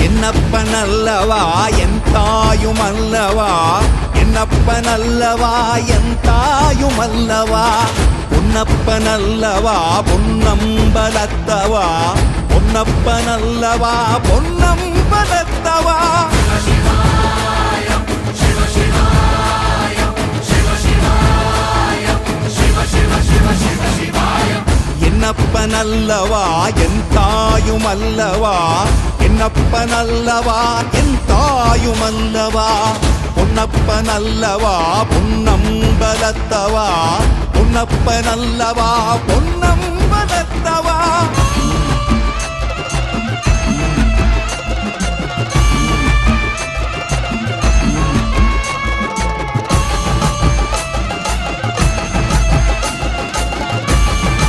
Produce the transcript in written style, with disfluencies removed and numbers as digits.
என்னப்பனல்லவா என் தாயுமல்லவா, என்னப்பனல்லவா என் தாயுமல்லவா, பொன்னப்பனல்லவா பொன்னம்பலத்தவா, பொன்னப்பனல்லவா பொன்னம்பலத்தவா. என்னப்பனல்லவா என் தாயுமல்லவா, என்னப்பனல்லவா என் தாயுமல்லவா, பொன்னப்பனல்லவா பொன்னம்பலத்தவா, பொன்னப்பனல்லவா பொன்ன